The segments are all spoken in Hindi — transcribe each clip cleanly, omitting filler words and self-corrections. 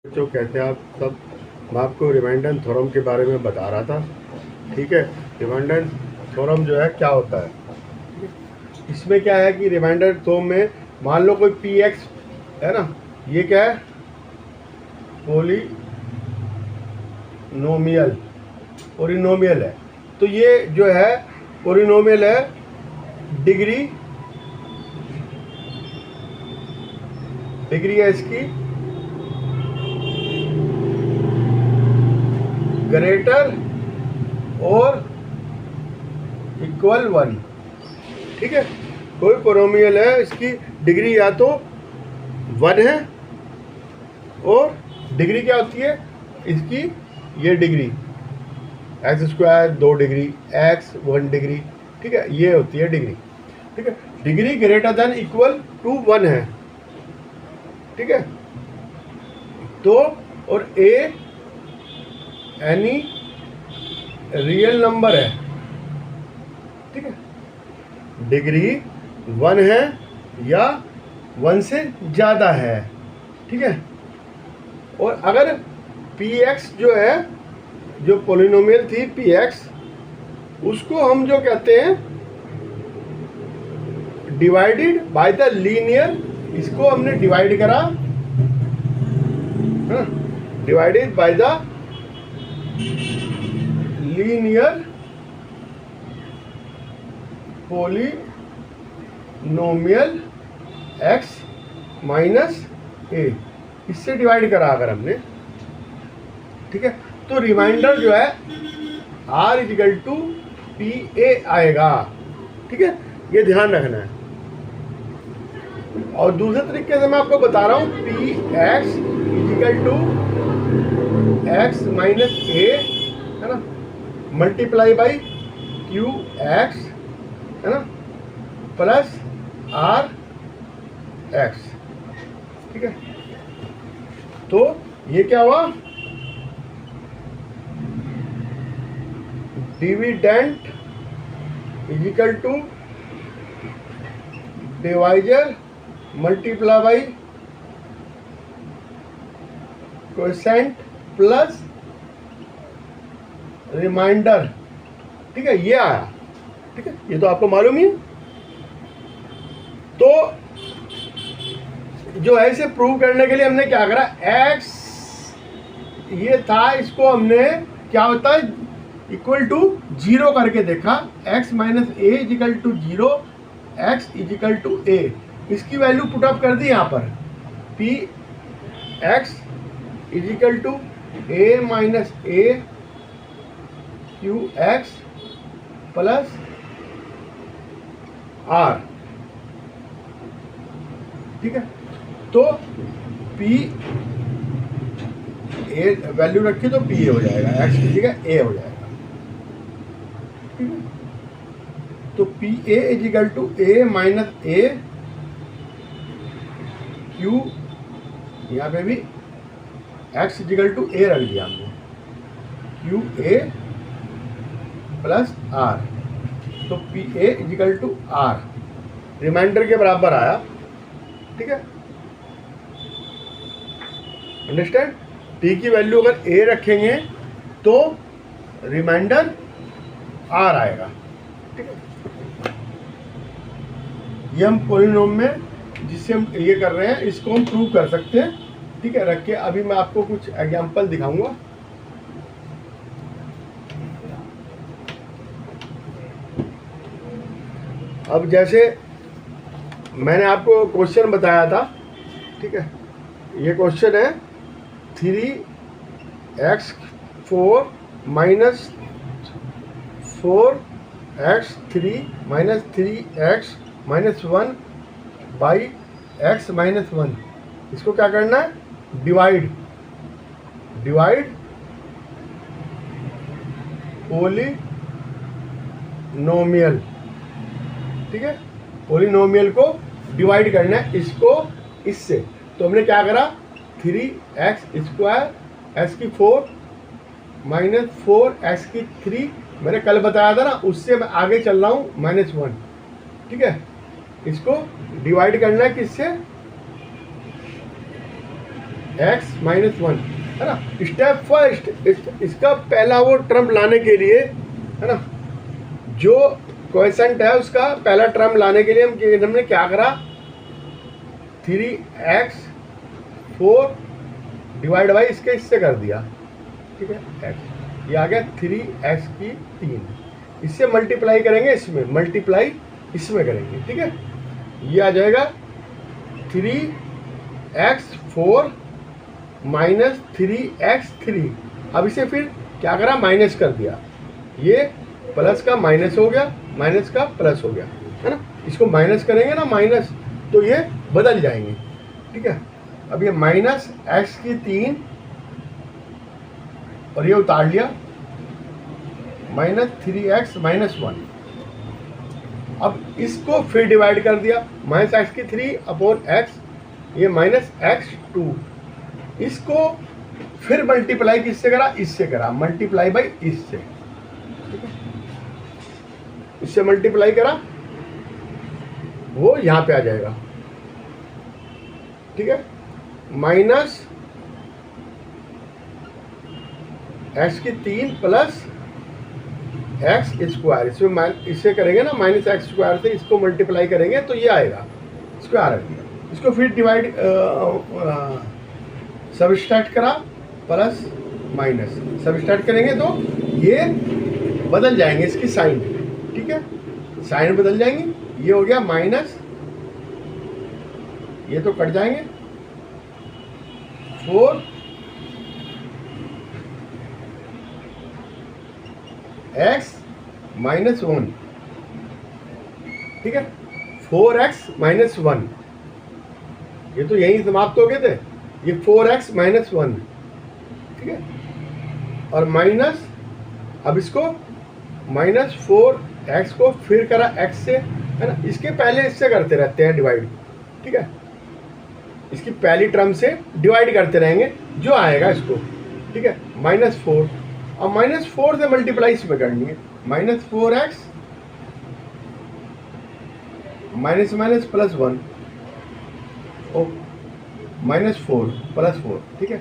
जो कहते हैं आप सब, मैं आपको रिमाइंडर थ्योरम के बारे में बता रहा था। ठीक है, रिमाइंडर थ्योरम जो है क्या होता है, इसमें क्या है कि रिमाइंडर थ्योरम में मान लो कोई पी एक्स है ना, ये क्या है, पोलिनोमियल पोलिनोमियल है। तो ये जो है पोलिनोमियल है, डिग्री है इसकी ग्रेटर और इक्वल 1। ठीक है, कोई पोलिनोमियल है, इसकी डिग्री या तो 1 है, और डिग्री क्या होती है इसकी, ये degree x² 2 degree, x 1 degree. ठीक है, ये होती है डिग्री। ठीक है, degree greater than equal to 1 है। ठीक है, तो और a एनी रियल नंबर है। ठीक है, डिग्री 1 है या 1 से ज़्यादा है। ठीक है, और अगर px जो है, जो पोलिनोमियल थी px, उसको हम जो कहते हैं डिवाइडेड बाय द लीनियर, इसको हमने डिवाइड करा, divided by the linear polynomial x minus a, इससे डिवाइड करा अगर हमने। ठीक है, तो रिमाइंडर जो है r is equal to P A आएगा। ठीक है, ये ध्यान रखना है। और दूसरे तरीके से मैं आपको बता रहा हूँ, P X is equal to X minus A, है ना, मल्टीप्लाई बाई क्यू एक्स, है ना, प्लस आर एक्स। ठीक है, तो ये क्या हुआ, dividend is equal to divisor multiply by coefficient plus reminder. ठीक है, ये आया। ठीक है, ये तो आपको मालूम ही है। तो जो है इसे प्रूव करने के लिए हमने क्या करा, x ये था, इसको हमने क्या होता है इक्वल टू 0 करके देखा, x minus A is equal to 0, x is equal to A, इसकी वैल्यू पुट अप कर दी यहाँ पर, P X is equal to A minus A Q X plus R. ठीक है, तो पी ए वैल्यू रखी तो पी ए हो जाएगा, एक्स की जगह ए हो जाएगा। ठीक है, तो P A is equal to A minus A Q, यहाँ पे भी एक्स इजिकल टू ए रख दिया हमने, क्यू ए प्लस आर, तो P A is equal to R reminder के बराबर आया। ठीक है, अंडरस्टैंड। टी की वैल्यू अगर ए रखेंगे तो रिमाइंडर आर आएगा। ठीक है, ये हम पोलिनोम में जिससे हम ये कर रहे हैं, इसको हम प्रूव कर सकते हैं। ठीक है, रख के अभी मैं आपको कुछ एग्जांपल दिखाऊंगा। अब जैसे मैंने आपको क्वेश्चन बताया था, ठीक है, ये क्वेश्चन है 3x4 minus 4x3 minus 3x minus 1 by x minus 1। इसको क्या करना है, डिवाइड पोलिनोमियल। ठीक है, पोलिनोमियल को डिवाइड करना है इसको इससे। तो हमने क्या करा, 3x² x की 4 माइनस 4x की 3, मैंने कल बताया था ना, उससे मैं आगे चल रहा हूँ -1। ठीक है, इसको डिवाइड करना है किससे, एक्स माइनस वन, है ना। स्टेप फर्स्ट, इसका पहला वो टर्म लाने के लिए, है ना, जो क्वेश्चन है उसका पहला टर्म लाने के लिए हमने क्या करा, 3x4 डिवाइड बाई इससे कर दिया, ठीक है, x, ये आ गया 3x की 3, इससे मल्टीप्लाई करेंगे, इसमें मल्टीप्लाई इसमें करेंगे, ठीक है, ये आ जाएगा 3x4 माइनस 3x3। अब इसे फिर क्या करा, माइनस कर दिया, ये प्लस का माइनस हो गया, माइनस का प्लस हो गया, है ना। इसको माइनस करेंगे ना, माइनस, तो ये बदल जाएंगे, ठीक है। अब ये माइनस एक्स की 3 और ये उतार लिया, माइनस 3x माइनस 1। अब इसको फिर डिवाइड कर दिया, माइनस एक्स की 3 अपॉन एक्स, ये माइनस x2। इसको फिर मल्टीप्लाई किससे करा, इससे करा, मल्टीप्लाई बाई इससे, ठीक है, इससे मल्टीप्लाई करा, वो यहां पे आ जाएगा, ठीक है, माइनस एक्स की 3 प्लस एक्स स्क्वायर, इसमें इससे करेंगे ना, माइनस एक्स स्क्वायर से इसको मल्टीप्लाई करेंगे तो ये आएगा स्क्वायर आ गया। इसको फिर डिवाइड सबस्ट्रैक्ट करा, प्लस माइनस सबस्ट्रैक्ट करेंगे तो ये बदल जाएंगे, इसकी साइन, ठीक है, साइन बदल जाएंगे, ये हो गया माइनस, ये तो कट जाएंगे, 4 एक्स माइनस 1, ठीक है, 4x माइनस 1, ये तो यही समाप्त हो गए थे, ये 4x माइनस 1, ठीक है, और माइनस, अब इसको माइनस 4x को फिर करा x से, है ना, इसके पहले इससे करते रहते हैं डिवाइड, ठीक है, इसकी पहली टर्म से डिवाइड करते रहेंगे, जो आएगा इसको, ठीक है, माइनस 4, अब माइनस 4 से मल्टीप्लाई इसमें करनी है, minus 4x minus minus plus 1, oh minus 4 plus 4, ठीक है,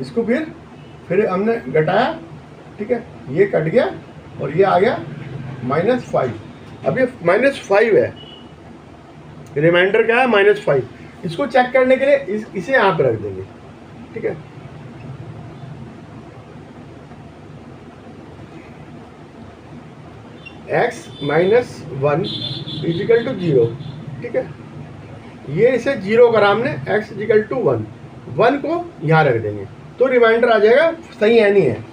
इसको फिर हमने घटाया, ठीक है, ये कट गया और ये आ गया माइनस 5। अब ये माइनस 5 है, रिमाइंडर क्या है, माइनस 5। इसको चेक करने के लिए इसे यहाँ पे रख देंगे, ठीक है, x माइनस 1 इजिकल टू 0, ठीक है, ये इसे 0 करा हमने, x इजिकल टू 1, 1 को यहाँ रख देंगे तो रिमाइंडर आ जाएगा, सही है नहीं है,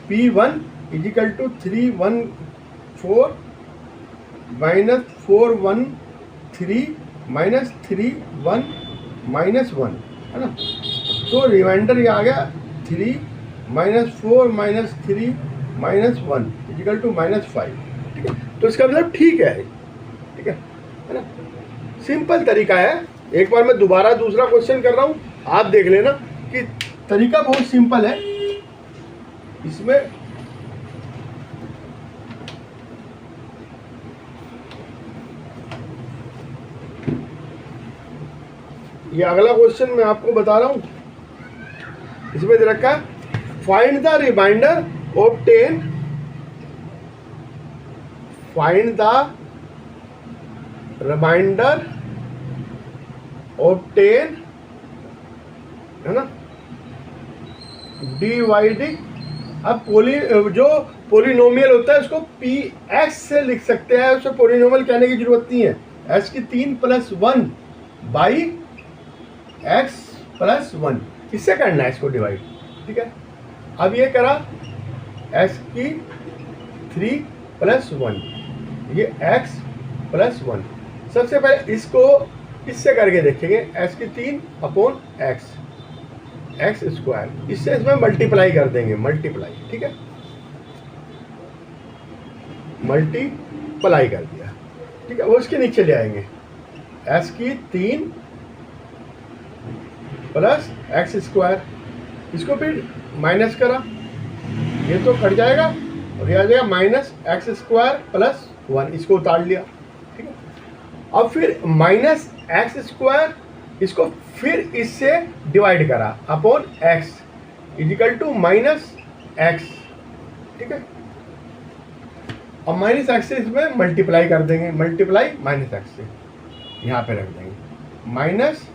P1 is equal to 314 minus 413 minus 31 minus 1, है ना, तो रिमाइंडर ये आ गया 3 minus 4 minus 3 minus 1 is equal to minus 5, ठीक है, तो इसका मतलब ठीक है, ठीक है ना, सिंपल तरीका है। एक बार मैं दोबारा दूसरा क्वेश्चन कर रहा हूँ, आप देख लेना कि तरीका बहुत सिंपल है। इसमें ये अगला क्वेश्चन मैं आपको बता रहा हूँ, इसमें दे रखा है find the reminder obtain, find the reminder obtain, है ना, डिवाइडिंग। अब जो पोलिनोमियल होता है उसको पी एक्स से लिख सकते हैं, उसे पोलिनोमियल कहने की जरूरत नहीं है। एक्स की 3 प्लस 1 बाई एक्स प्लस 1, इससे करना है इसको डिवाइड, ठीक है। अब ये करा एक्स की 3 प्लस 1, ये एक्स प्लस 1। सबसे पहले इसको इससे करके देखेंगे, एक्स की 3 अपॉन एक्स स्क्वायर, इससे इसमें मल्टीप्लाई कर देंगे, मल्टीप्लाई, ठीक है, मल्टीप्लाई कर दिया, ठीक है, वो इसके नीचे ले आएंगे, एक्स की 3 प्लस एक्स स्क्वायर, इसको फिर माइनस करा, ये तो कट जाएगा और ये आ जाएगा माइनस एक्स स्क्वायर प्लस 1, इसको उतार लिया, ठीक है। अब फिर माइनस एक्स स्क्वायर इसको फिर इससे डिवाइड करा upon X is equal to minus X, ठीक है। और माइनस एक्स से इसमें मल्टीप्लाई कर देंगे, मल्टीप्लाई माइनस एक्स से यहाँ पे रख देंगे, minus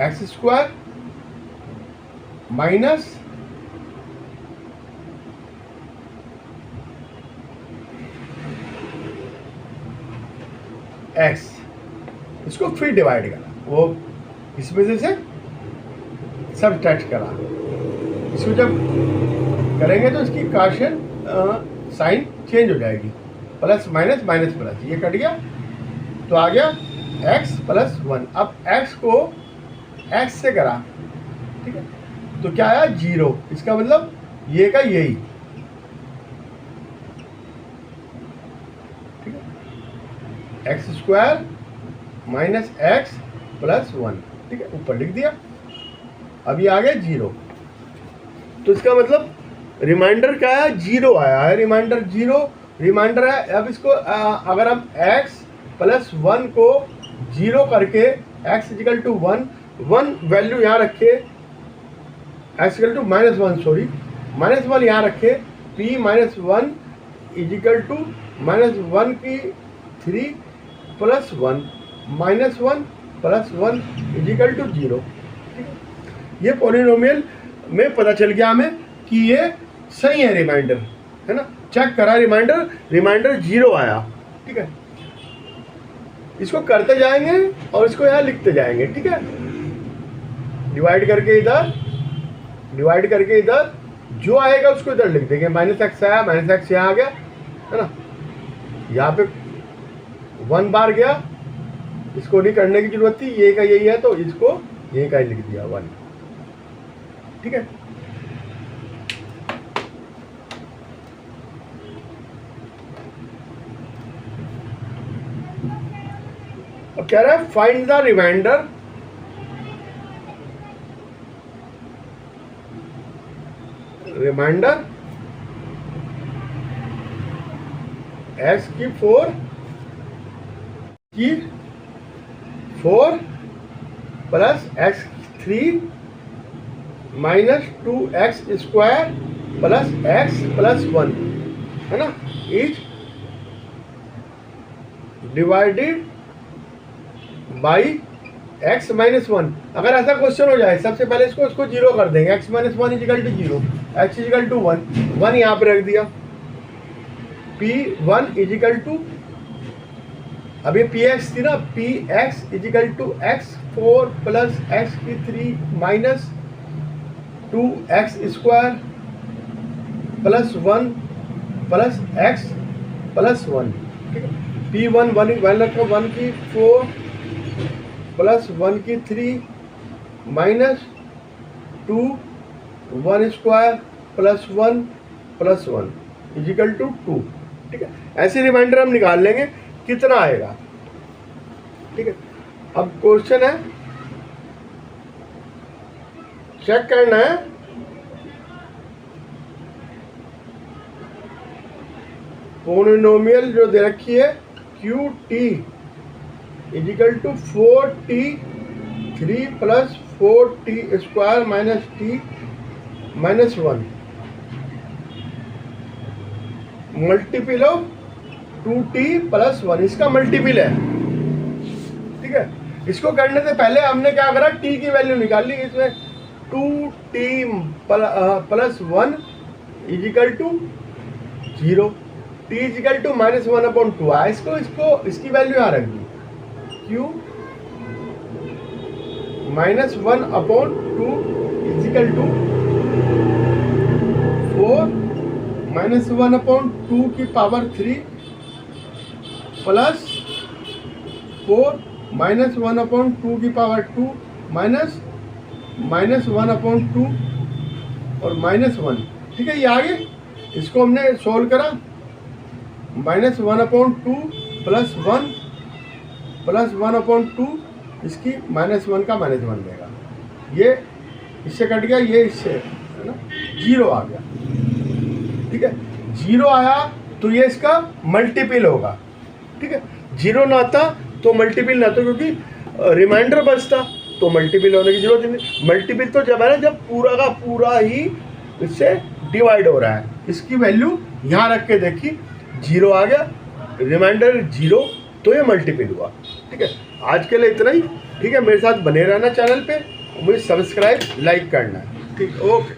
x square minus x, इसको फिर डिवाइड करा, वो इस वजह से सब्ट्रैक्ट करा। इसको जब करेंगे तो इसकी काशन साइन चेंज हो जाएगी, प्लस माइनस माइनस प्लस, ये कट गया तो आ गया x प्लस 1। अब x को x से करा, ठीक है, तो क्या आया 0, इसका मतलब ये का यही, ठीक है, x square minus x plus 1, ठीक है, ऊपर लिख दिया। अब ये आ गया 0, तो इसका मतलब रिमाइंडर क्या है, 0 आया है, रिमाइंडर 0 रिमाइंडर है। अब इसको अगर हम x प्लस 1 को 0 करके x इजिकल टू 1 वैल्यू यहाँ रखे, x is equal to minus 1, sorry minus 1 यहाँ रखे, p minus 1 is equal to minus 1 की 3 plus 1 minus 1 plus 1 is equal to 0, ठीक है। ये पॉलिनोमियल में पता चल गया हमें कि ये सही है, रिमाइंडर है ना, चेक करा रिमाइंडर 0 आया, ठीक है। इसको करते जाएंगे और इसको यहाँ लिखते जाएंगे, ठीक है, डिवाइड करके इधर जो आएगा उसको इधर लिख देंगे, माइनस एक्स आया, माइनस एक्स यहाँ आ गया, है ना, यहाँ पे 1 बार गया, इसको नहीं करने की जरूरत थी, ये का यही है तो इसको ये का ही लिख दिया 1, ठीक है। अब कह रहा है फाइंड द रिमाइंडर x की 4 plus x 3 minus 2x square plus x plus 1, है ना, is divided by x minus 1। अगर ऐसा क्वेश्चन हो जाए, सबसे पहले इसको 0 कर देंगे, x minus 1 is equal to 0, x is equal to 1 यहाँ पे रख दिया, p1 इजिकल टू, अब ये px थी ना, px equal to x 4 plus x की 3 minus 2x square plus 1 plus x plus 1, ठीक है। p1 1 रखा, 1 की 4 प्लस 1 की 3 minus 2 1 square plus 1 plus 1 is equal to 2, ठीक है। ऐसे रिमाइंडर हम निकाल लेंगे कितना आएगा, ठीक है। अब क्वेश्चन है, चेक करना है पॉलिनोमियल जो दे रखी है QT equal to 4t 3 plus 4t square minus t minus 1 multiple of 2t plus 1, इसका मल्टीपल है, ठीक है। इसको करने से पहले हमने क्या करा, t की वैल्यू निकाल ली, इसमें 2t plus 1 is equal to 0, t equal to minus 1 upon 2 आया, इसको इसकी वैल्यू यहाँ रख दी, q minus 1 upon 2 equal to 4 minus 1 upon 2 की पावर 3 प्लस 4 माइनस 1 अपॉन 2 की पावर 2 माइनस 1 अपॉन 2 और माइनस 1, ठीक है। ये आगे इसको हमने सोल्व करा, माइनस 1 अपॉन 2 प्लस 1 अपॉन 2, इसकी माइनस 1 का माइनस 1 देगा, ये इससे कट गया, ये इससे, है ना, 0 आ गया, ठीक है। 0 आया तो ये इसका मल्टीपल होगा, ठीक है। 0 ना आता तो मल्टीपल ना आता, क्योंकि रिमाइंडर बचता तो मल्टीपल होने की जरूरत ही नहीं। मल्टीपल तो जब है ना जब पूरा का पूरा ही इससे डिवाइड हो रहा है। इसकी वैल्यू यहाँ रख के देखी, 0 आ गया, रिमाइंडर 0, तो ये मल्टीपल हुआ। ठीक है, आज के लिए इतना ही। ठीक है, मेरे साथ बने रहना चैनल पे, मुझे सब्सक्राइब लाइक करना है। ठीक, ओके।